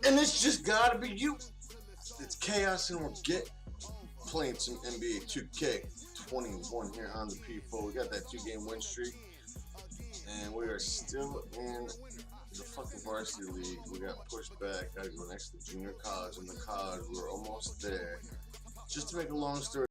And it's just gotta be you. It's chaos, and we're playing some NBA 2K21 here on the P4. We got that 2-game win streak, and we are still in the fucking varsity league. We got pushed back. Gotta go next to junior college, and the college we're almost there. Just to make a long story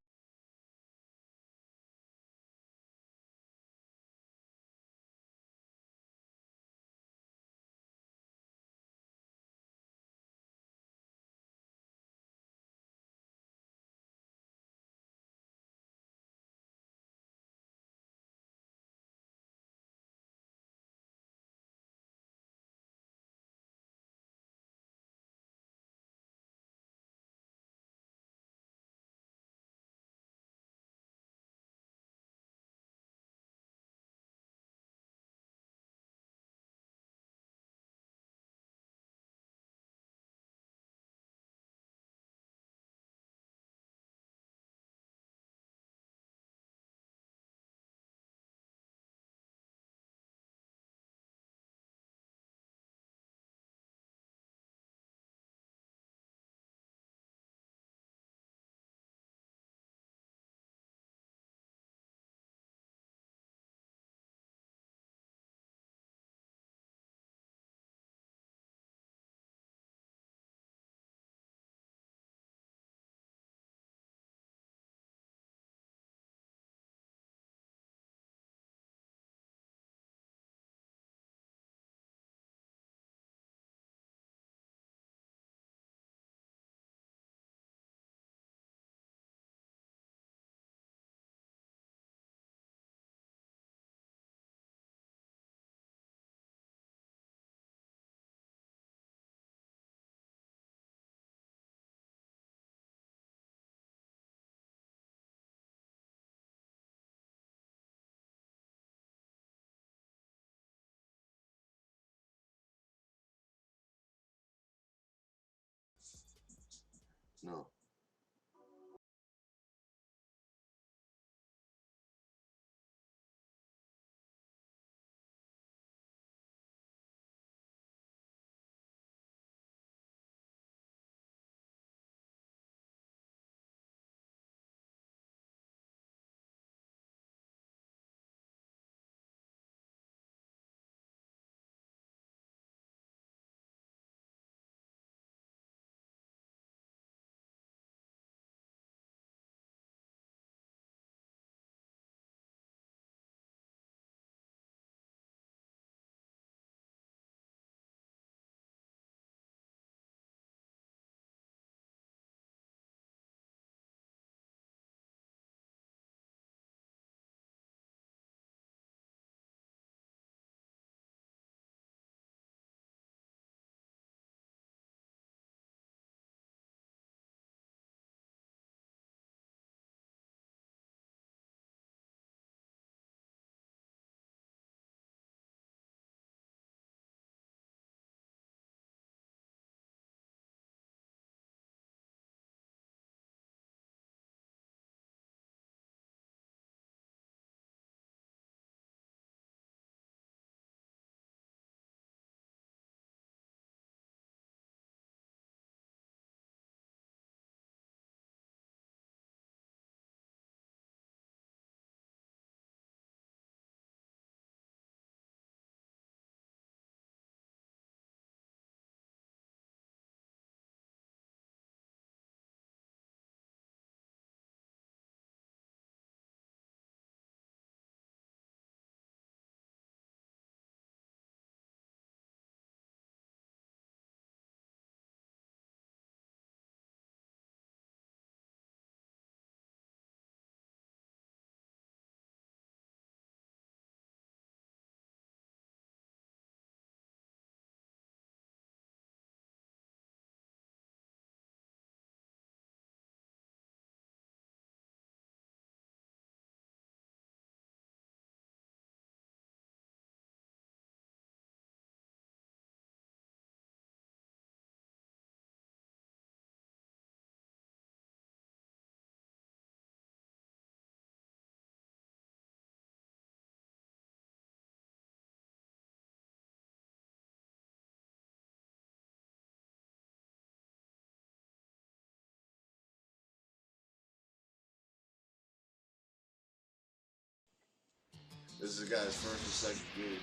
This is a guy's first or second game.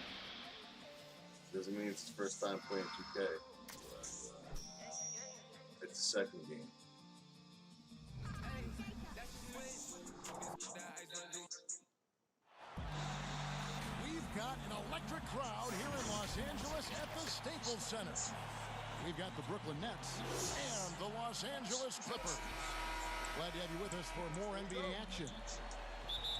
Doesn't mean it's his first time playing 2K. It's the second game. We've got an electric crowd here in Los Angeles at the Staples Center. We've got the Brooklyn Nets and the Los Angeles Clippers. Glad to have you with us for more NBA action.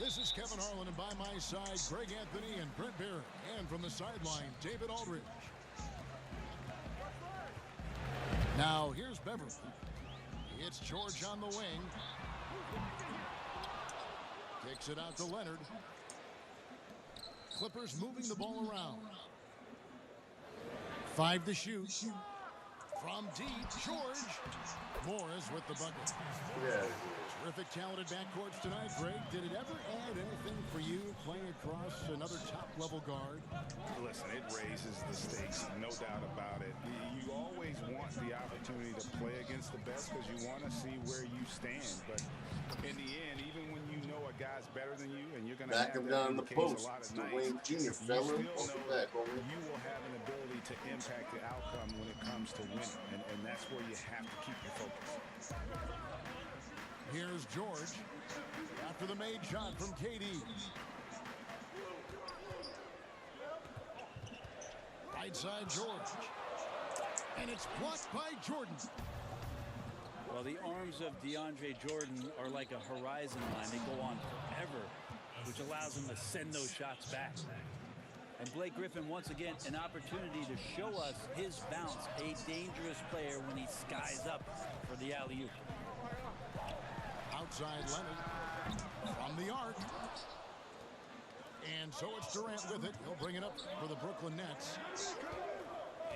This is Kevin Harlan, and by my side, Greg Anthony and Brent Barrett. And from the sideline, David Aldridge. Now, here's Beverly. It's George on the wing. Kicks it out to Leonard. Clippers moving the ball around. 5 to shoot. From deep, George. Morris with the bucket. Yeah. Terrific, talented backcourts tonight, Greg. Did it ever add anything for you playing across another top-level guard? Listen, it raises the stakes, no doubt about it. You always want the opportunity to play against the best because you want to see where you stand. But in the end, even when you know a guy's better than you and you're going to Back have him that down in the the case post. a lot of Dwayne nights, Jr. you fella. still Welcome know back, homie. you will have an ability to impact the outcome when it comes to winning. And that's where you have to keep your focus. Here's George after the made shot from KD. Right side George. And it's blocked by Jordan. Well, the arms of DeAndre Jordan are like a horizon line. They go on forever, which allows him to send those shots back. And Blake Griffin, once again, an opportunity to show us his bounce. A dangerous player when he skies up for the alley-oop. Outside Leonard from the arc. And so it's Durant with it. He'll bring it up for the Brooklyn Nets.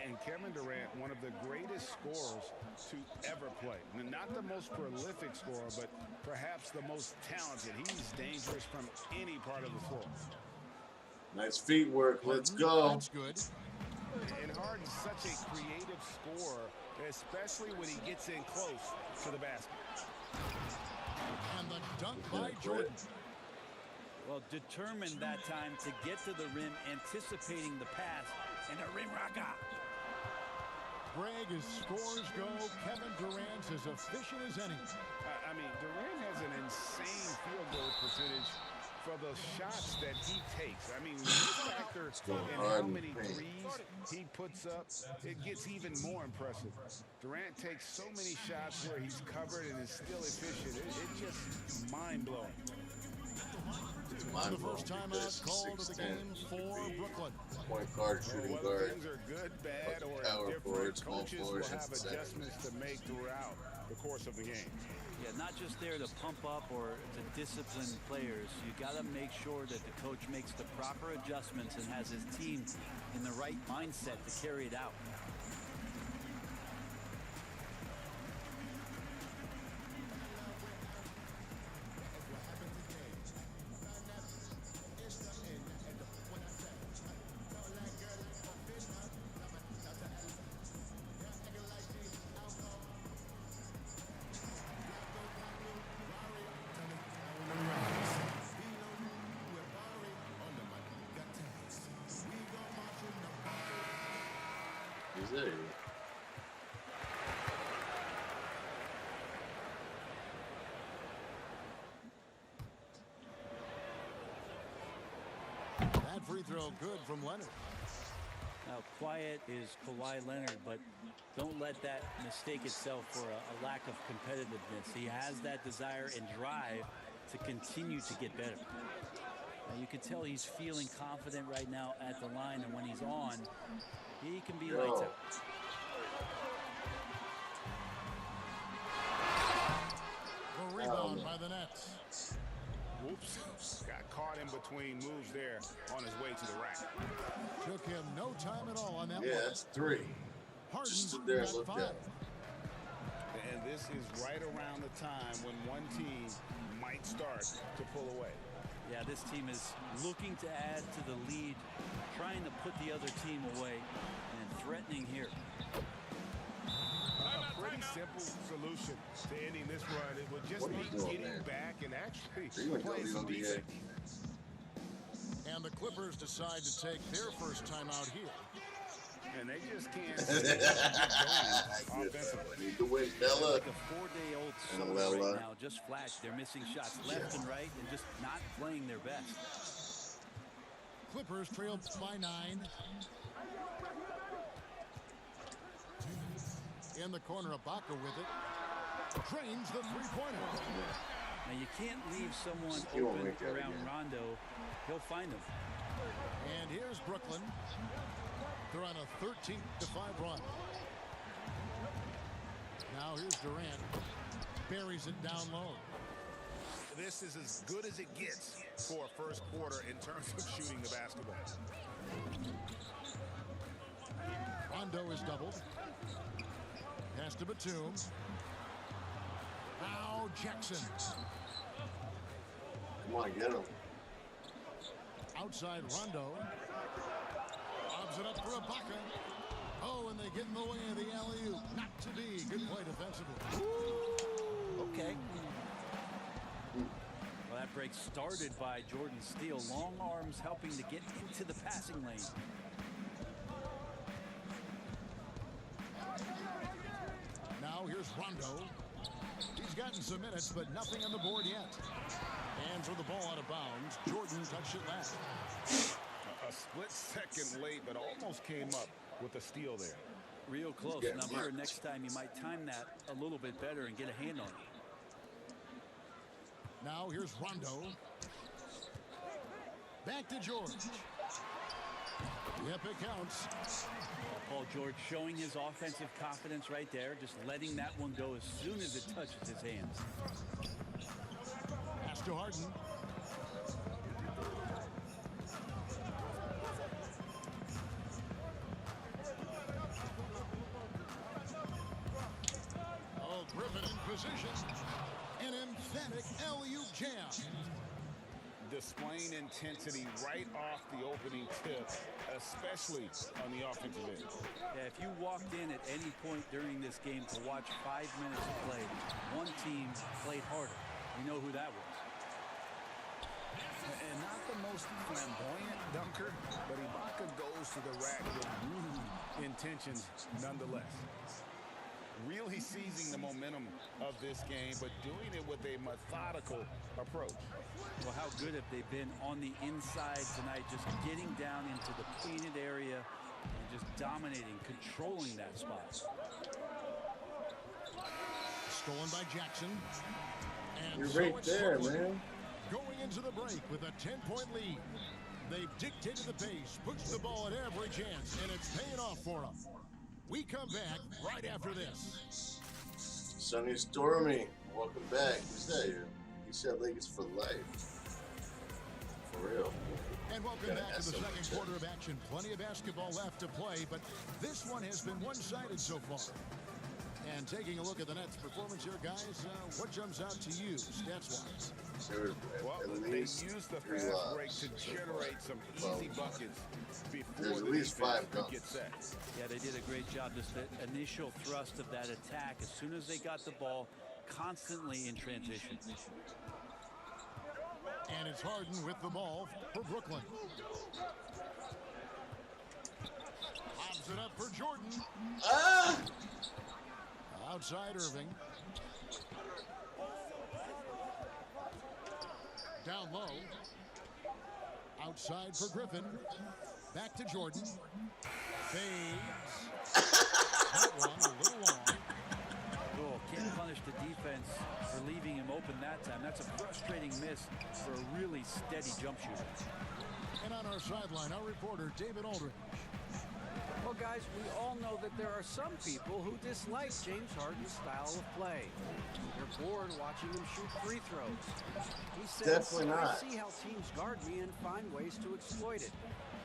And Kevin Durant, one of the greatest scorers to ever play. Not the most prolific scorer, but perhaps the most talented. He's dangerous from any part of the floor. Nice feet work. Let's go. That's good. And Harden's such a creative scorer, especially when he gets in close to the basket. And the dunk by Jordan. Well, determined that time to get to the rim, anticipating the pass, and a rim rocker. Greg, as scores go, Kevin Durant's as efficient as any. I mean, Durant has an insane field goal percentage for the shots that he takes. I mean, when you factor in how many threes he puts up, it gets even more impressive. Durant takes so many shots where he's covered and is still efficient. It's just mind-blowing. The first time out called to the game for Brooklyn. Point guard, shooting guard. Things are good, bad, or Power forward, indifferent. small Coaches will forward, have center. adjustments to make throughout the course of the game. Yeah, not just there to pump up or to discipline players. You got to make sure that the coach makes the proper adjustments and has his team in the right mindset to carry it out. Is it? That free throw good from Leonard. Now, quiet is Kawhi Leonard, but don't let that mistake itself for a lack of competitiveness. He has that desire and drive to continue to get better. Now, you can tell he's feeling confident right now at the line, and when he's on, he can be lights out. The rebound by the Nets. Whoops. Got caught in between moves there on his way to the rack. Took him no time at all on that Yeah, one. that's 3. Harden Just stood there and got looked 5. at it. And this is right around the time when one team might start to pull away. Yeah, this team is looking to add to the lead, trying to put the other team away, and threatening here. A pretty simple solution to ending this run. It would just be getting back and actually playing some defense. And the Clippers decide to take their first time out here. And they just can't offensively. Need to win, Bella. Like a 4-day-old soda right now, just flat. They're missing shots left and right and just not playing their best. Clippers trail by 9. In the corner, Ibaka with it. Drains the three-pointer. Now, you can't leave someone open around Rondo. He'll find them. And here's Brooklyn. They're on a 13-5 run. Now here's Durant. Buries it down low. This is as good as it gets for a first quarter in terms of shooting the basketball. Rondo is doubled. Pass to Batum. Now Jackson. Come on, get him. Outside Rondo. Lobs it up for Ibaka. Oh, and they get in the way of the alley-oop. Not to be. Good play defensively. Okay. Well, that break started by Jordan Steele. Long arms helping to get into the passing lane. Now here's Rondo. He's gotten some minutes, but nothing on the board yet. And for the ball out of bounds, Jordan touched it last. A split second late, but almost came up with a steal there. Real close. And I'm sure next time you might time that a little bit better and get a hand on it. Now here's Rondo. Back to George. Yep, it counts. Paul George showing his offensive confidence right there, just letting that one go as soon as it touches his hands. Pass to Harden. Oh, Griffin in position. An emphatic LU jam. Displaying intensity right off the opening tip, especially on the offensive end. Yeah, if you walked in at any point during this game to watch 5 minutes of play, one team played harder. You know who that was. And not the most flamboyant dunker, but Ibaka goes to the rack with intentions nonetheless. Really seizing the momentum of this game, but doing it with a methodical approach. Well, how good have they been on the inside tonight, just getting down into the painted area and just dominating, controlling that spot. Stolen by Jackson. And You're so right there, Brooklyn man. going into the break with a 10-point lead. They've dictated the pace, pushed the ball at every chance, and it's paying off for them. We come back right after this. Sunny Stormy, welcome back. Who's that here? He said Lakers for life. For real. And welcome back to the second quarter of action. Plenty of basketball left to play, but this one has been one-sided so far. And taking a look at the Nets' performance here, guys, what jumps out to you, stats-wise? Well, they used the fast break to generate some easy buckets before the defense could get set. Yeah, they did a great job. Just the initial thrust of that attack, as soon as they got the ball, constantly in transition. And it's Harden with the ball for Brooklyn. Lobs it up for Jordan. Outside Irving. Down low. Outside for Griffin. Back to Jordan. Fades. That one a little long. Oh, can't punish the defense for leaving him open that time. That's a frustrating miss for a really steady jump shooter. And on our sideline, our reporter, David Aldridge. Well, guys, we all know that there are some people who dislike James Harden's style of play. They're bored watching him shoot free throws. He says, Definitely not. I see how teams guard me and find ways to exploit it.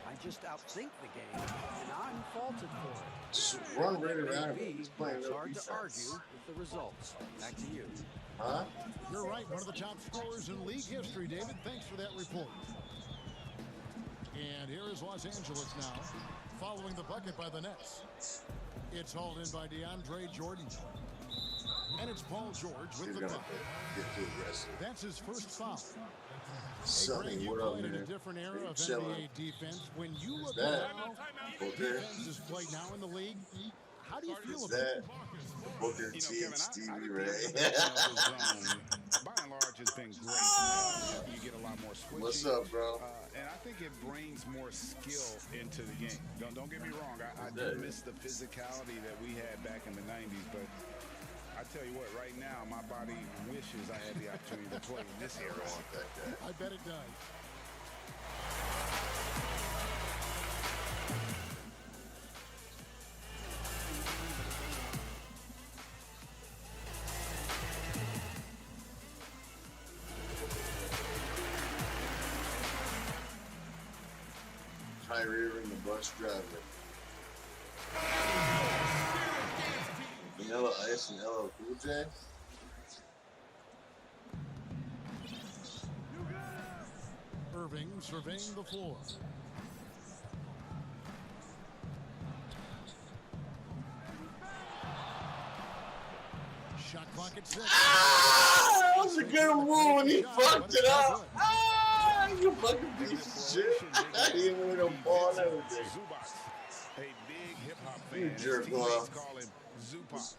I just outthink the game, and I'm faulted for it. Just run right around him. He's playing It's no hard defense. to argue with the results. Back to you. Huh? You're right, one of the top scorers in league history, David. Thanks for that report. And here is Los Angeles now, following the bucket by the Nets. It's hauled in by DeAndre Jordan. And it's Paul George with You're the gonna puck. get too aggressive. That's his first foul. Sonny, You what up, played in a man? different era of Chilling. NBA defense. When you look that? at how Booker? defense is played now in the league, how do you feel Is about that it? Booker You know, T Kevin, and I Stevie think Ray? the evolution of the zone, by and large, has been great. You get a lot more switching. What's up, bro? And I think it brings more skill into the game. Don't get me wrong. I do miss the physicality that we had back in the 90s, but I tell you what, right now, my body wishes I had the opportunity to play in this era. I bet it does. Kyrie Irving, the bus driver. Vanilla Ice and LL Cool J. Irving surveying the floor. Shot clock at 6. Ah! That was a good move when he fucked it up. Ah! You fucking piece of shit. I didn't even know ball and everything. Zubats, a big hip-hop fan. You jerk His teammates off. call him Zupac.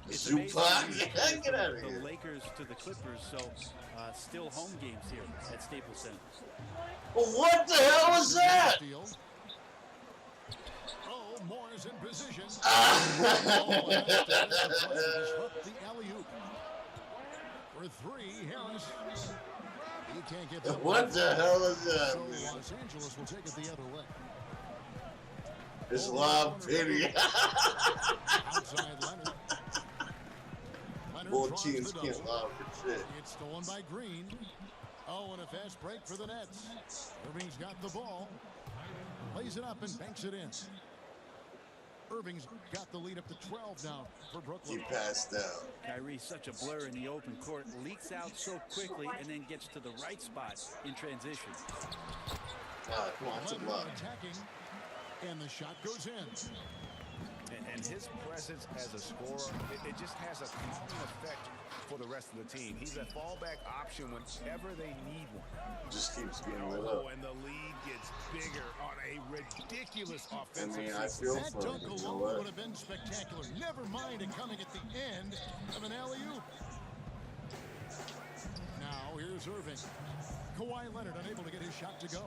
It's amazing Zupac? Get out of the here. Lakers to the Clippers, so still home games here at Staples Center. What the hell was that? Steal. Oh, Moore's in position. The alley-oop. For 3, Harris. He can't get that. What the hell is that, So man? Los Angeles will take it the other way. It's lob pity. Outside Leonard. Leonard Both draws teams the can't double. lob for shit. It's stolen by Green. Oh, and a fast break for the Nets. Irving's got the ball. Plays it up and banks it in. Irving's got the lead up to 12 now for Brooklyn. He passed out. Kyrie, such a blur in the open court, leaks out so quickly and then gets to the right spot in transition. Ah, come on, it's a Leonard block. attacking, and the shot goes in. And his presence as a scorer, it just has a calming effect for the rest of the team. He's a fallback option whenever they need one. Just keeps getting lit Oh, up. and the lead gets bigger on a ridiculous I offensive mean, I system. feel That for dunk him. You know alone would what? have been spectacular. Never mind it coming at the end of an alley-oop. Now here's Irving. Kawhi Leonard unable to get his shot to go.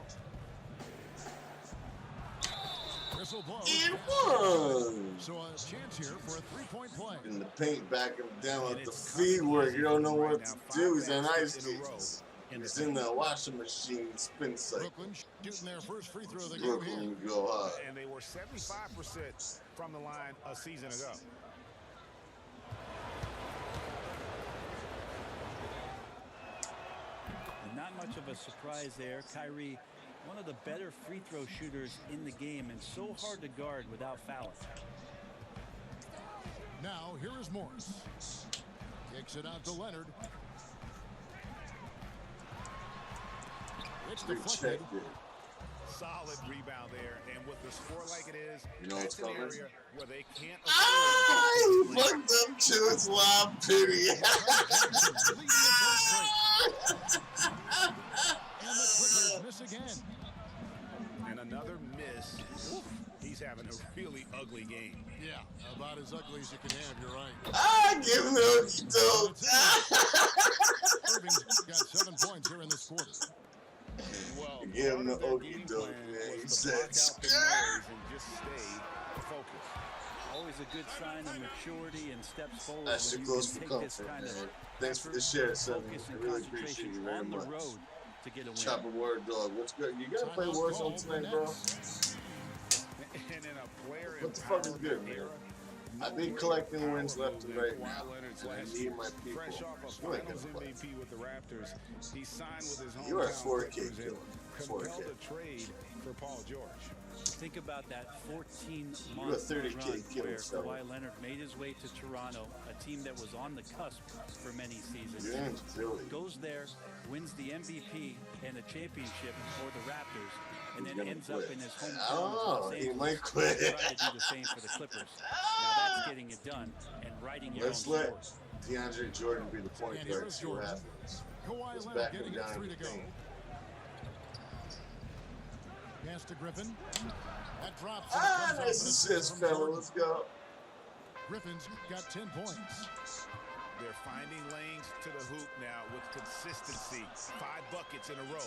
Whistle blows. It was. So a chance here for a three-point play. In the paint, back him down with the feet work. You don't know what to do. He's on ice skates. He's in the washing machine spin cycle. Brooklyn shooting their first free throw of the game here. Brooklyn go hard. And they were 75% from the line a season ago. And not much of a surprise there. Kyrie, one of the better free throw shooters in the game and so hard to guard without fouling. Now here is Morris. Kicks it out to Leonard. It's deflected. Rejected. Solid rebound there. And with the score like it is, You know what's that's an coming? area where they can't Ah, afford he fucked up too. It's lob pity. And the Clippers miss again. And another miss. He's having a really ugly game. Yeah, about as ugly as you can have, you're right. Ah, give him the okey doke. Irving's got 7 points here in this quarter. Well, Give him the part of their okey game doke, plan man. He was to said, block out the noise and just stay focused. Always a good sign of maturity and steps forward That's when too you close can for take this comfort, kind man. of Thanks for the share, Sonny. focus I and really appreciate concentration you very on the much. road to get a win. Chopper Word Dog, what's good? You gotta play Warzone tonight, bro? And in a player What the fuck is good, man? I've been collecting wins left and right now, and I need my people. Fresh off a You ain't gonna Finals play. MVP with the Raptors, he signed with his You are a hometown 4K Clippers and killer. compelled 4K. a trade for Paul George. Think about that You a 14-month 30K run killer, where fella. Kawhi Leonard made his way to Toronto, a team that was on the cusp for many seasons. You're in Philly. Goes there, wins the MVP and a championship for the Raptors, and He's then gonna ends quit. up in his I hometown don't of know. Los He Angeles. might quit. Try to do the same for the Clippers. Now That's getting it done and writing your Let's own let story. DeAndre Jordan be the point And guard. here's See what Jordan. happens. Kawhi Let's Leonard back him getting it down 3 in to the go. paint. Pass to Griffin. That drops. Nice assist, fella. Let's go. Griffin's got 10 points. They're finding lanes to the hoop now with consistency. 5 buckets in a row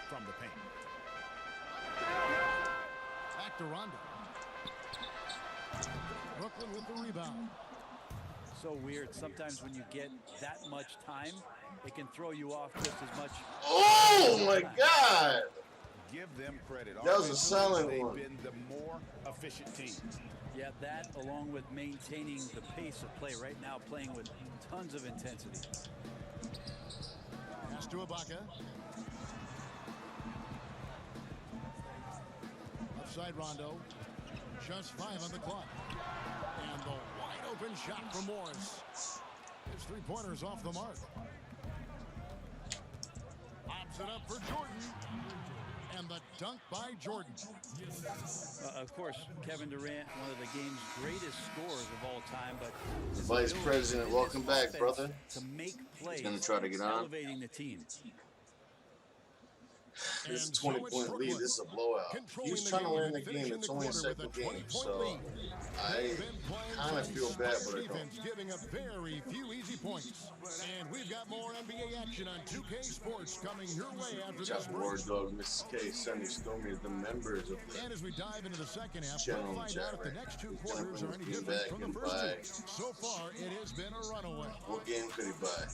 from the paint. Back to Rondo. Brooklyn with the rebound. So weird. Sometimes when you get that much time, it can throw you off just as much. Oh my God! Give them credit. That was a solid They've one. been the more efficient team. Yeah, that along with maintaining the pace of play right now, playing with tons of intensity. Pass to Ibaka. Upside Rondo. Just 5 on the clock. And the wide open shot from Morris. His 3-pointers off the mark. Pops it up for Jordan. And the dunk by Jordan. Of course, Kevin Durant, one of the game's greatest scorers of all time, but The Vice President, welcome back, brother. To make plays, He's gonna try to get on. elevating the team. This is a 20-point lead. This is a blowout. He's trying to win the game. It's only a second game, so I kind of feel bad, but I don't. Giving up very few easy points. And we've got more NBA action on 2K Sports coming your way after this Chop break. War Dog, Mrs. K, Sunny Stormy, the members of And as we dive into the second half, channel we'll in the find chat out if the right next 2 now. quarters are any He's different back from the and first buy. 2. So far, it has been a runaway. What game could he buy?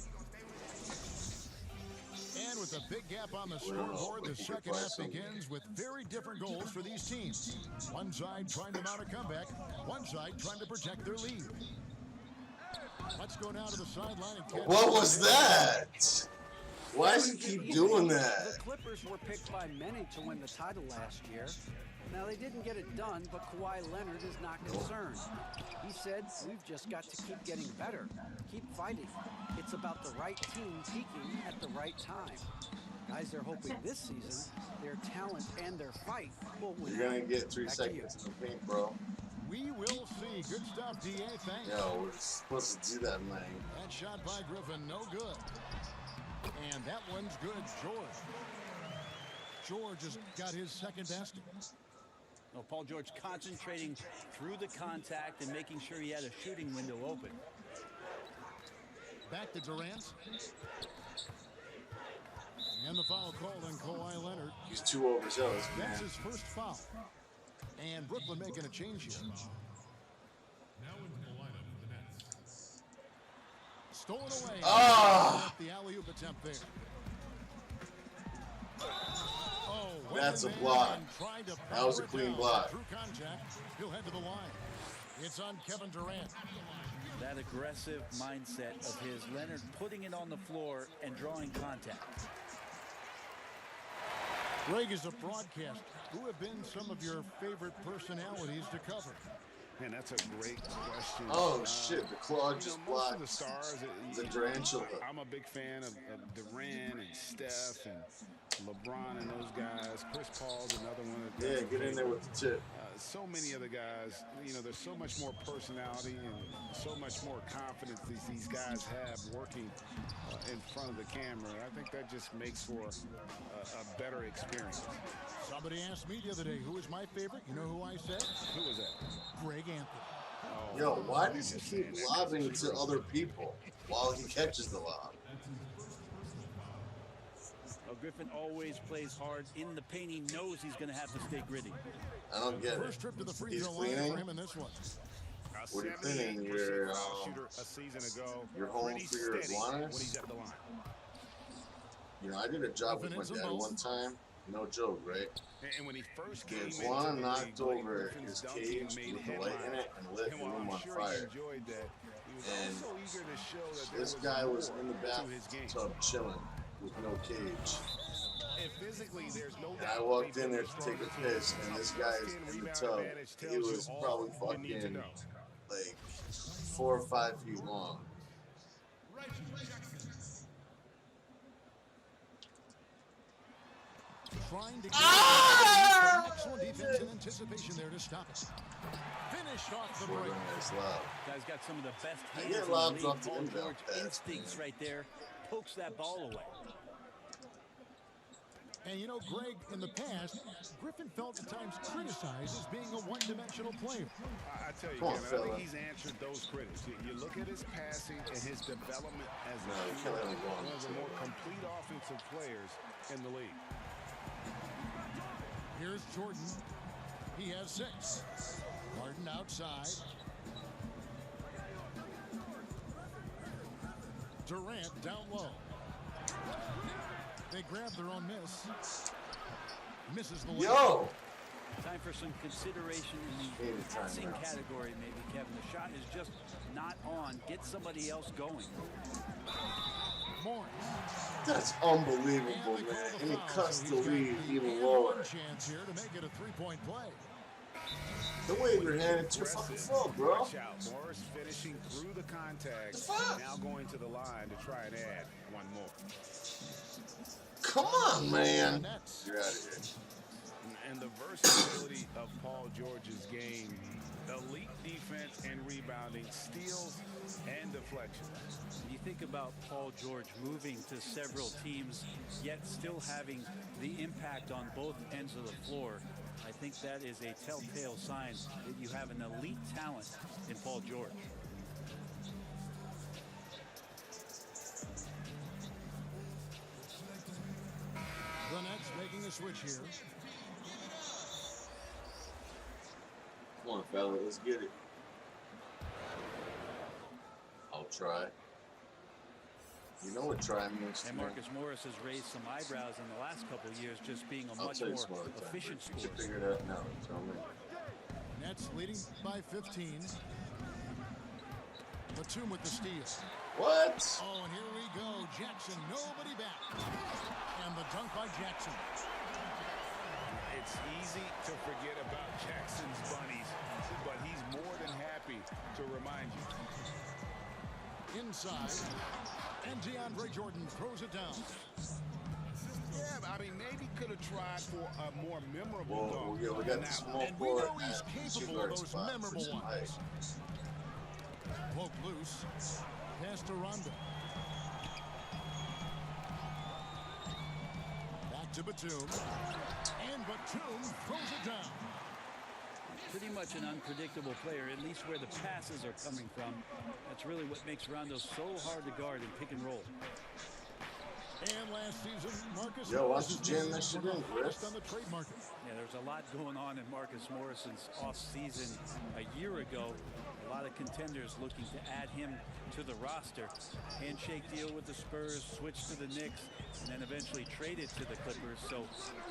And with a big gap on the Well, scoreboard, the we could second buy half some. begins with very different goals for these teams. One side trying to mount a comeback, one side trying to protect their lead. Let's go down to the sideline and catch What was that? Why does he keep doing The that? Clippers were picked by many to win the title last year. Now, they didn't get it done, but Kawhi Leonard is not concerned. He said, we've just got to keep getting better, keep fighting. It's about the right team peaking at the right time. Guys are hoping this season their talent and their fight will win. You're gonna get 3 Back to you. seconds in the paint, bro. We will see. Good stuff, DA. Thanks. Yo, we're supposed to do that, man. That shot by Griffin, no good. And that one's good, George. George has got his second basket. Well, Paul George concentrating through the contact and making sure he had a shooting window open. Back to Durant. And the foul called on Kawhi Leonard. He's too overzealous, That's man. his first foul. And Brooklyn making a change here. Stolen away. Ah! The alley-oop attempt there. Oh, That's a went in block. and tried to That was a power it clean down. block. Through contact, he'll head to the line. It's on Kevin Durant. That aggressive mindset of his, Leonard putting it on the floor and drawing contact. Greg is a broadcaster. Who have been some of your favorite personalities to cover? Man, that's a great question. Oh, shit. The claw just most of the blocked stars, the tarantula. I'm a big fan of Durant and Steph and LeBron and those guys. Chris Paul's another one. Yeah, get in there with the tip. So many other guys, you know, there's so much more personality and so much more confidence these guys have working in front of the camera. I think that just makes for a better experience. Somebody asked me the other day, who is my favorite? You know who I said? Who was that? Greg Anthony. Yo, why does he keep lobbing to other people while he catches the lob? Griffin always plays hard in the paint. He knows he's going to have to stay gritty. I don't get First it. trip to the free He's throw line for cleaning. him in this one. What are you cleaning? Your shooter a season ago. your home Pretty for your steady iguanas? when he's at the line. You know, I did a job with my dad one time. No joke, right? And when he first came The into iguana the knocked league, Blake over Griffin's his dunking cage made with the light in headlines. it and lit the And while room I'm on sure he fire. enjoyed that, he was And also eager to show that there This was guy was more in the to his game. bathtub chilling with no cage. And physically, there's no And I doubt walked they've in there been to take a stronger piss, team. and this A guy is built-in in the rebound tub. advantage He tells was you probably all you need to fucking know. like 4 or 5 feet long. Trying to get excellent defense and anticipation there to stop it. finished off the Jordan break. has lob. Guy's got some of the best I hands get in the lobs league. off the Paul inbound George pass, instincts man. right there. Pokes that ball away. And you know, Greg, in the past, Griffin felt at times criticized as being a one-dimensional player. I tell you, Come on, Kevin, I fella. think he's answered those critics. You look at his passing and his development as No, you a can't let him go on one of the the more field. complete offensive players in the league. Here's Jordan. He has 6. Harden outside. Durant down low. They grab their own miss. Misses the layup. Yo! Time for some consideration in the Game time passing now. category, maybe, Kevin. The shot is just not on. Get somebody else going. Morris. That's unbelievable, And they man. call And he foul, cuts so the he's got lead the even and lower. one chance here to make it a three-point play. Don't wave your hand at your fucking fault, bro. Watch out. Morris finishing through the contact. fuck? Now going to the line to try and add one more. Come on, man. Nets. You're out of here. And the versatility of Paul George's game, elite defense and rebounding, steals and deflections. You think about Paul George moving to several teams, yet still having the impact on both ends of the floor. I think that is a telltale sign that you have an elite talent in Paul George. The Nets making a switch here. Come on, fella. Let's get it. I'll try. You know what try means to And me. Marcus Morris has raised some eyebrows in the last couple of years, just being a I'll much tell you more some other time. efficient You can scorer. figure it out now. Tell me. Nets leading by 15. Batum with the steal. What? Oh, and here we go. Jackson, nobody back. And the dunk by Jackson. It's easy to forget about Jackson's bunnies, but he's more than happy to remind you. Inside. And DeAndre Jordan throws it down. Yeah, I mean, maybe could have tried for a more memorable Well, dunk. yeah, we got than the that small one. And we forward know he's at capable shooting of guard those spot for memorable some ones. height. Poke loose. Pass to Rondo. Back to Batum. And Batum throws it down. Pretty much an unpredictable player, at least where the passes are coming from. That's really what makes Rondo so hard to guard in pick and roll. And last season, Marcus Yo, why Morris don't is you jam named that shit one of in, the Griff? hottest on the trade market. Yeah, there's a lot going on in Marcus Morrison's offseason. A year ago, a lot of contenders looking to add him to the roster. Handshake deal with the Spurs, switch to the Knicks, and then eventually traded to the Clippers. So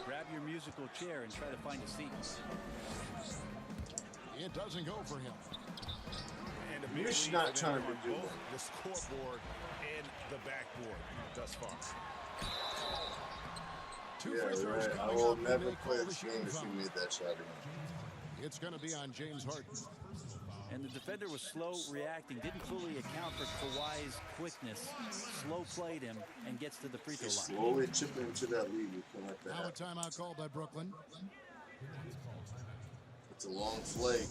grab your musical chair and try to find a seat. It doesn't go for him. And a You're big just lead not for trying them to on do both that. the scoreboard and the backboard thus far. Two Yeah, free throws right. I coming will up, and never they play call the this game shooting if foul. you made that shot again. It's going to be on James Harden. And the defender was slow reacting, didn't fully account for Kawhi's quickness, slow played him, and gets to the free throw He's line. slowly chipping into that lead. You can't let that Now a happen. timeout called by Brooklyn. It's a long flight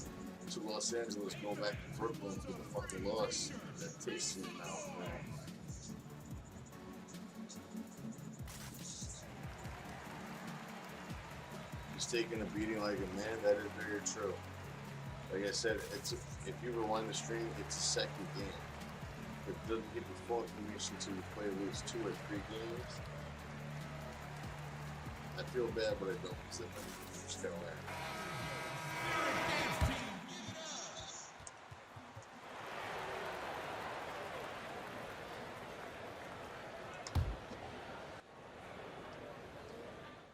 to Los Angeles, going back to Brooklyn for the fucking loss. That tastes in your mouth, man. He's taking a beating like a man. That is very true. Like I said, if you rewind the stream, it's a second game. It doesn't give you full information until you play at least 2 or 3 games. I feel bad, but I don't. So I'm just gonna learn.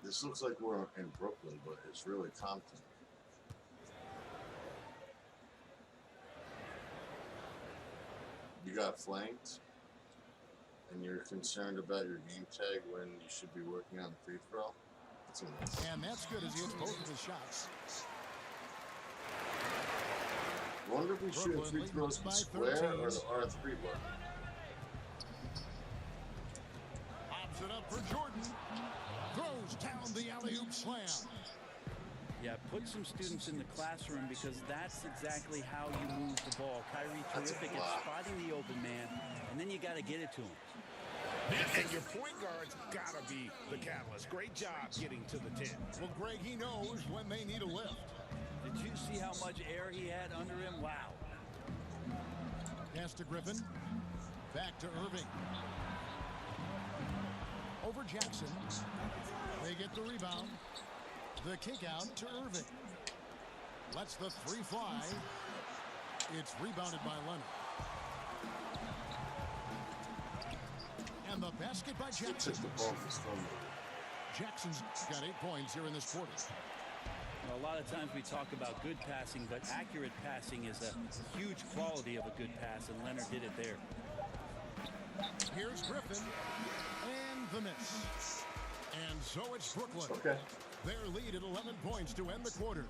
This looks like we're in Brooklyn, but it's really Compton. You got flanked, and you're concerned about your game tag when you should be working on the free throw. That's amazing. And that's good as he hits both of his shots. I wonder if we shoot Brooklyn free leading throws by from square 13. or the R3 button. Pops it up for Jordan. Throws down the alley-oop slam. Yeah, put some students in the classroom because that's exactly how you move the ball. Kyrie terrific at spotting the open man, and then you got to get it to him. And your point guard's got to be the catalyst. Great job getting to the 10. Well, Greg, he knows when they need a lift. Did you see how much air he had under him? Wow. Pass to Griffin. Back to Irving. Over Jackson. They get the rebound. The kick out to Irving. Lets the three fly. It's rebounded by Leonard. And the basket by Jackson. Jackson's got 8 points here in this quarter. Well, a lot of times we talk about good passing, but accurate passing is a huge quality of a good pass, and Leonard did it there. Here's Griffin. And the miss. And so it's Brooklyn. Okay. Their lead at 11 points to end the quarter.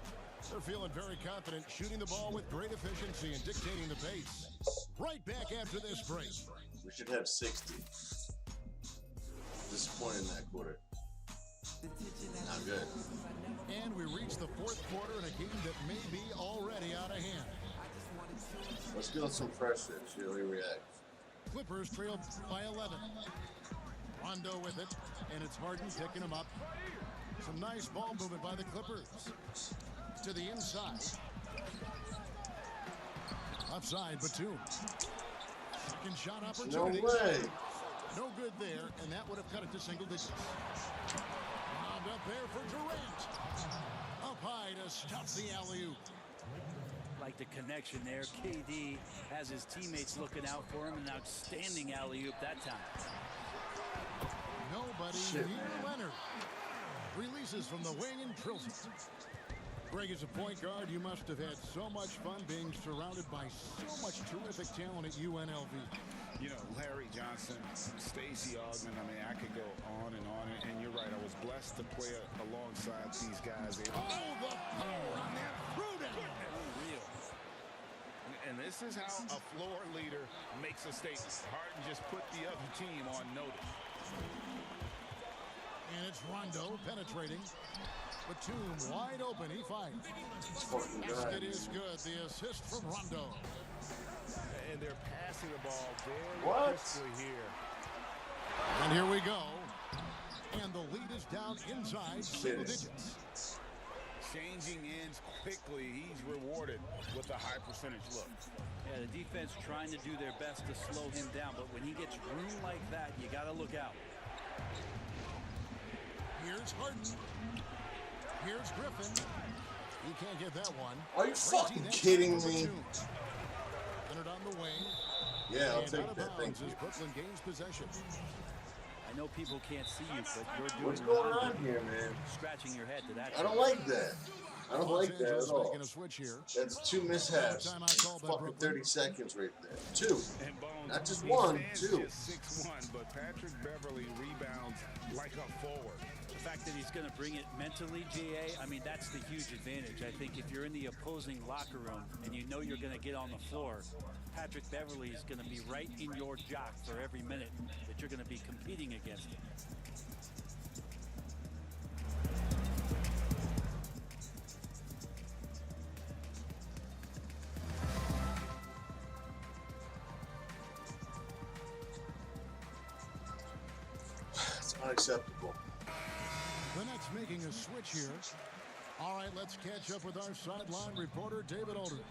They're feeling very confident, shooting the ball with great efficiency and dictating the pace. Right back after this break. We should have 60. Disappointed in that quarter. Not good. And we reach the fourth quarter in a game that may be already out of hand. Let's get on some pressure. See how we react. Clippers trail by 11. Rondo with it, and it's Harden picking him up. Some nice ball movement by the Clippers. To the inside. Offside, Batum. Second shot opportunity. No way. No good there, and that would have cut it to single digits. Round up there for Durant. Up high to stop the alley-oop. Like the connection there. KD has his teammates looking out for him. An outstanding alley-oop that time. Nobody near Leonard. Releases from the wing and drills it. Greg, as a point guard, you must have had so much fun being surrounded by so much terrific talent at UNLV. You know, Larry Johnson, Stacey Augmon, I mean, I could go on, and you're right. I was blessed to play alongside these guys. Oh, the power on that throw-down. Unreal. And this is how a floor leader makes a statement. Harden just put the other team on notice. And it's Rondo penetrating. Batum wide open. He finds. Basket is good. The assist from Rondo. And they're passing the ball very crisply here. And here we go. And the lead is down inside single digits. Changing ends quickly. He's rewarded with a high percentage look. Yeah, the defense trying to do their best to slow him down, but when he gets room like that, you got to look out. Here's Harden. Here's Griffin. He can't get that one. Are you fucking kidding me? Leonard on the wing. Yeah, I'll And take out of that. Thank bounds you. as Brooklyn gains possession. I know people can't see you, but you're doing What's going on good. here, man? Scratching your head to that. I don't like that. I don't Los like that at Angeles all. making a switch here. That's 2 mishaps. Timeout called by Fucking Brooklyn. 30 seconds right there. 2. And Bones, Not just he 1, stands 2. just 6'1", but Patrick Beverly rebounds like a forward. The fact that he's going to bring it mentally, GA, I mean, that's the huge advantage. I think if you're in the opposing locker room and you know you're going to get on the floor, Patrick Beverly is going to be right in your jock for every minute that you're going to be competing against him. It's unacceptable. The Nets making a switch here. All right, let's catch up with our sideline reporter, David Aldridge.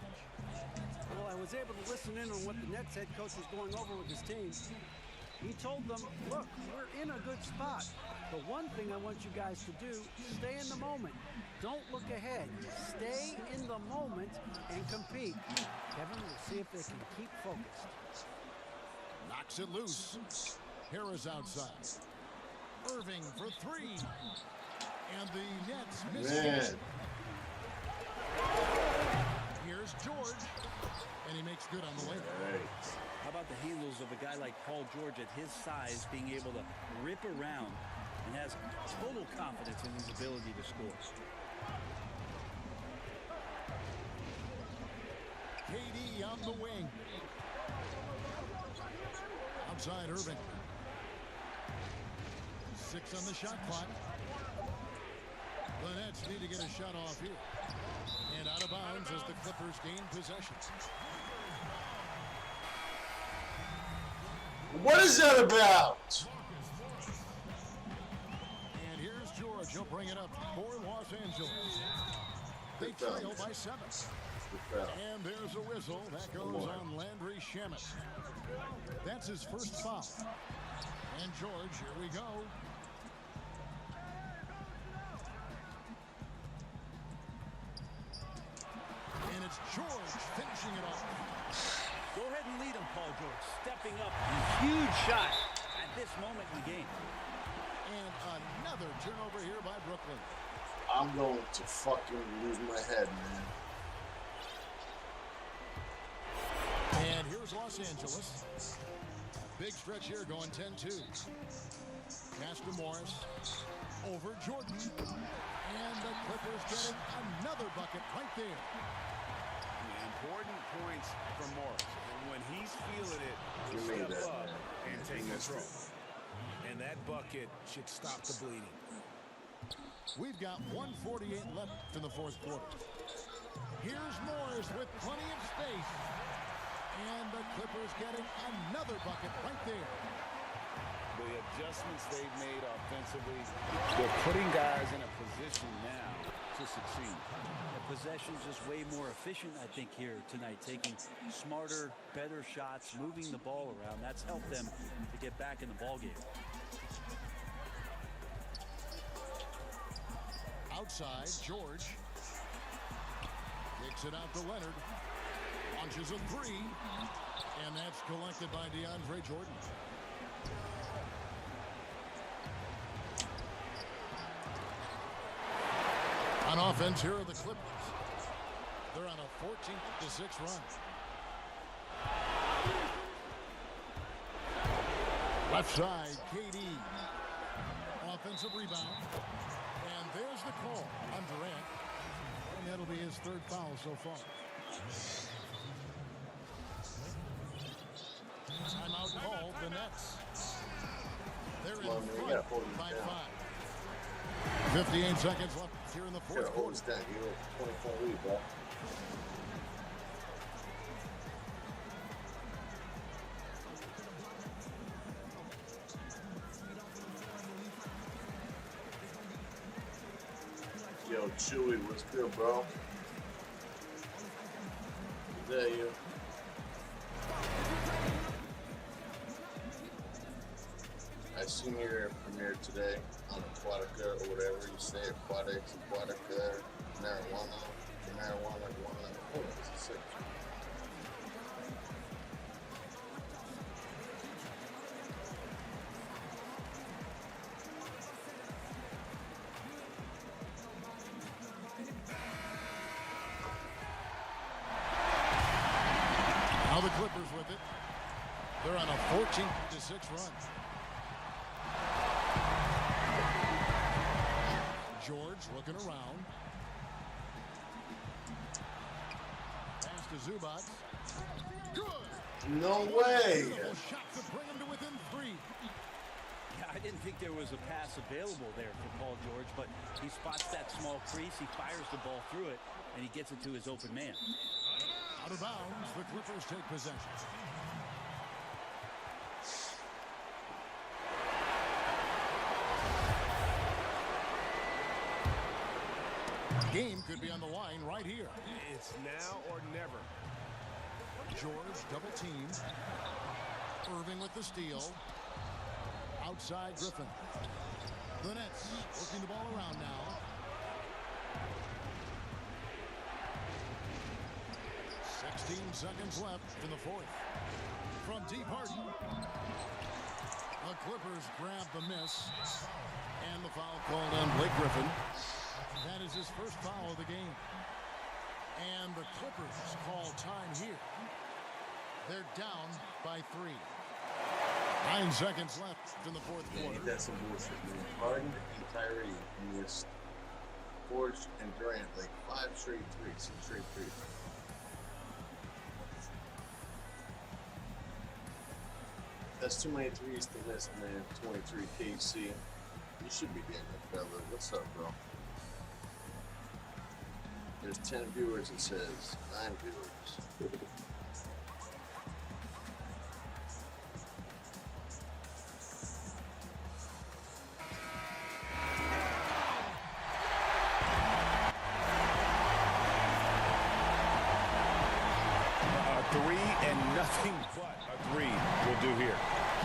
Well, I was able to listen in on what the Nets head coach was going over with his team. He told them, look, we're in a good spot. The one thing I want you guys to do, stay in the moment. Don't look ahead. Stay in the moment and compete. Kevin, we'll see if they can keep focused. Knocks it loose. Harris outside. Irving for 3. And the Nets miss Man. it. Here's George. And he makes good on the layup. Right. How about the handles of a guy like Paul George at his size being able to rip around and has total confidence in his ability to score? KD on the wing. Outside Irving. 6 on the shot clock. The Nets need to get a shot off here. And out of bounds as the Clippers gain possession. What is that about? And here's George. He'll bring it up for Los Angeles. They trail by 7. And there's a whistle. That goes on Landry Shamet. That's his first foul. And George, here we go. And it's George finishing it off. Go ahead and lead him, Paul George. Stepping up. Huge shot at this moment in the game. And another turnover here by Brooklyn. I'm going to fucking lose my head, man. And here's Los Angeles. Big stretch here going 10-2. Pass to Morris. Over Jordan. And the Clippers getting another bucket right there. Important points from Morris. And when he's feeling it, You he'll made step that, up man. and You take missed control. it. And that bucket should stop the bleeding. We've got 1:48 left in the fourth quarter. Here's Morris with plenty of space. And the Clippers getting another bucket right there. The adjustments they've made offensively, they're putting guys in a position now to succeed. The possession's just way more efficient, I think, here tonight. Taking smarter, better shots, moving the ball around. That's helped them to get back in the ball game. Outside, George. Kicks it out to Leonard. Launches a 3. And that's collected by DeAndre Jordan. On offense, here are the Clippers. They're on a 14-6 run. Left side, KD. Offensive rebound. And there's the call on Durant. And that'll be his third foul so far. Timeout called, the Nets. They're in front by 5. 58 seconds left here in the fourth quarter. Hold that. You have 24 lead, bro. Yo, Chewy, what's good, bro? There you. I seen your premiere today on Aquatica or whatever you say, Aquatics, Aquatica, marijuana, oh, that's sick. Now the Clippers with it. They're on a 14-6 run. George looking around. Pass to Zubac. Good. No way. Beautiful shot to bring him to within 3. Yeah, I didn't think there was a pass available there for Paul George, but he spots that small crease, he fires the ball through it, and he gets it to his open man. Out of bounds, the Clippers take possession. Game could be on the line right here. It's now or never. George double team. Irving with the steal. Outside Griffin. The Nets working the ball around now. 16 seconds left in the fourth. From deep Harden. The Clippers grab the miss. And the foul called on Blake Griffin. That is his first foul of the game. And the Clippers call time here. They're down by 3. 9 seconds left in the fourth quarter. That's some bullshit, man. Harden and Kyrie missed Forge and Durant like 5 straight threes. That's too many threes to miss, man. 23 KC. You should be getting it, fella. What's up, bro? There's 10 viewers, it says. 9 viewers. A three and nothing but a three will do here.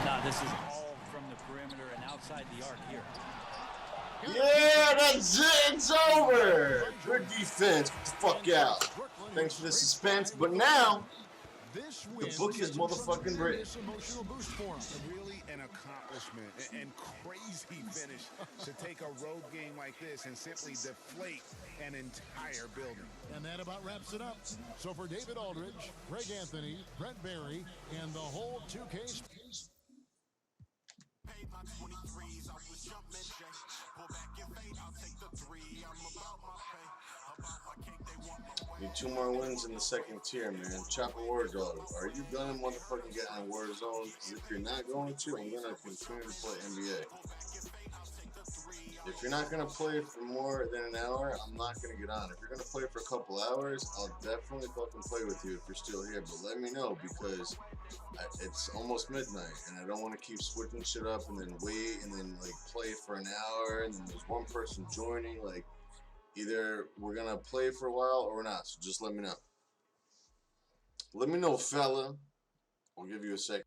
No, this is all from the perimeter and outside the arc here. Yeah, that's it. It's over. Good defense. Get the fuck out. Thanks for the suspense. But now, the book is motherfucking written. Really an accomplishment and crazy finish to take a road game like this and simply deflate an entire building. And that about wraps it up. So for David Aldridge, Greg Anthony, Brett Barry, and the whole 2K. Need 2 more wins in the second tier, man. Chopper War Dog. Are you gonna motherfucking get on Warzone? Because if you're not going to, I'm gonna continue to play NBA. If you're not gonna play for more than an hour, I'm not gonna get on. If you're gonna play for a couple hours, I'll definitely fucking play with you if you're still here. But let me know, because it's almost midnight and I don't want to keep switching shit up and then wait and then like play for an hour and then there's one person joining. Like, either we're gonna play for a while or we're not. So just let me know. Let me know, fella. I'll give you a second.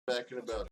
back in about